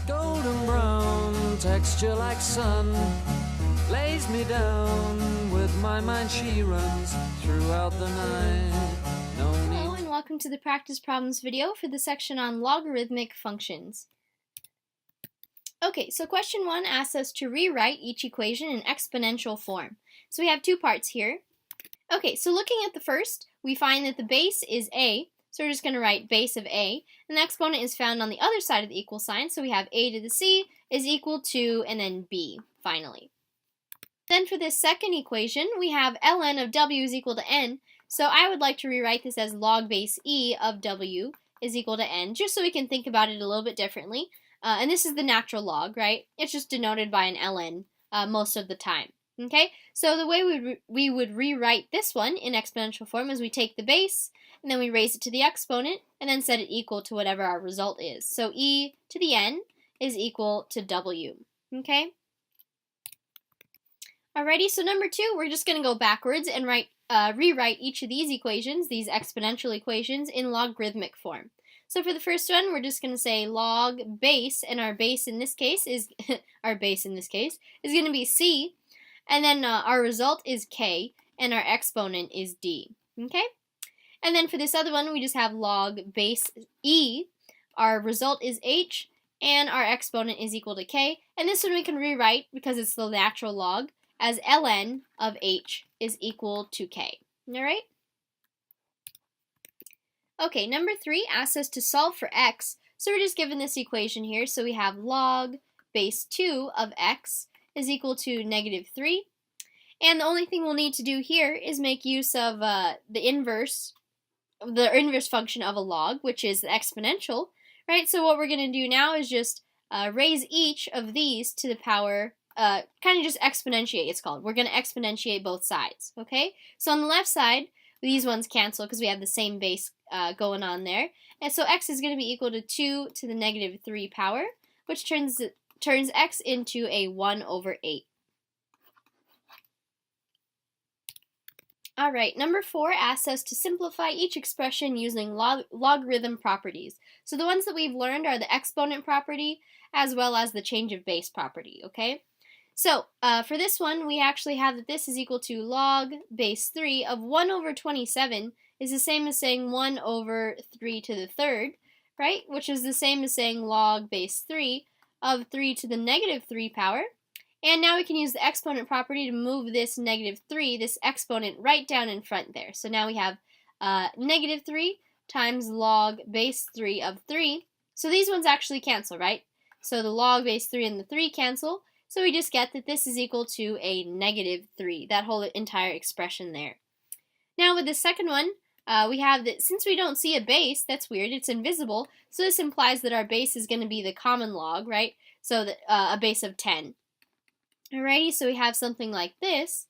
golden brown, texture like sun, lays me down. With my mind she runs throughout the night. Hello and welcome to the practice problems video for the section on logarithmic functions. Okay, so question 1 asks us to rewrite each equation in exponential form. So we have two parts here. Okay, so looking at the first, we find that the base is a, so we're just going to write base of a, and the exponent is found on the other side of the equal sign, so we have a to the c is equal to, and then b, finally. Then for this second equation, we have ln of w is equal to n, so I would like to rewrite this as log base e of w is equal to n, just so we can think about it a little bit differently. And this is the natural log, right? It's just denoted by an ln most of the time. Okay, so the way we would rewrite this one in exponential form is we take the base, and then we raise it to the exponent, and then set it equal to whatever our result is. So e to the n is equal to w. Okay? Alrighty, so number 2, we're just going to go backwards and rewrite each of these equations, these exponential equations, in logarithmic form. So for the first one, we're just going to say log base, and our base in this case is going to be c, and then our result is k, and our exponent is d. Okay? And then for this other one, we just have log base e. Our result is h, and our exponent is equal to k. And this one we can rewrite, because it's the natural log, as ln of h is equal to k. Alright? Okay, number 3 asks us to solve for x. So we're just given this equation here. So we have log base 2 of x is equal to negative 3. And the only thing we'll need to do here is make use of the inverse function of a log, which is the exponential, right? So what we're going to do now is just raise each of these to the power, kind of just exponentiate, it's called. We're going to exponentiate both sides, okay? So on the left side, these ones cancel because we have the same base going on there. And so x is going to be equal to 2 to the negative 3 power, which turns x into a 1 over 8. Alright, number 4 asks us to simplify each expression using logarithm properties. So the ones that we've learned are the exponent property as well as the change of base property, okay? So for this one, we actually have that this is equal to log base 3 of 1 over 27 is the same as saying 1 over 3 to the third, right? Which is the same as saying log base 3 of 3 to the negative 3 power. And now we can use the exponent property to move this negative 3, this exponent, right down in front there. So now we have negative 3 times log base 3 of 3. So these ones actually cancel, right? So the log base 3 and the 3 cancel. So we just get that this is equal to a negative 3, that whole entire expression there. Now with the second one, we have that since we don't see a base, that's weird, it's invisible, so this implies that our base is going to be the common log, right? So that, a base of 10. Alrighty, so we have something like this,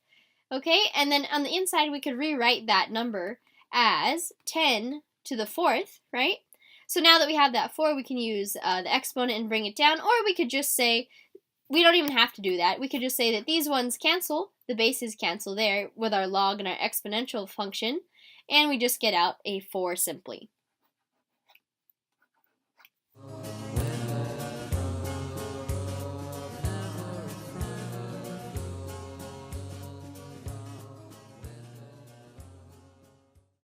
okay? And then on the inside, we could rewrite that number as 10 to the 4th, right? So now that we have that 4, we can use the exponent and bring it down, or we could just say, we don't even have to do that. We could just say that these ones cancel, the bases cancel there with our log and our exponential function, and we just get out a 4 simply.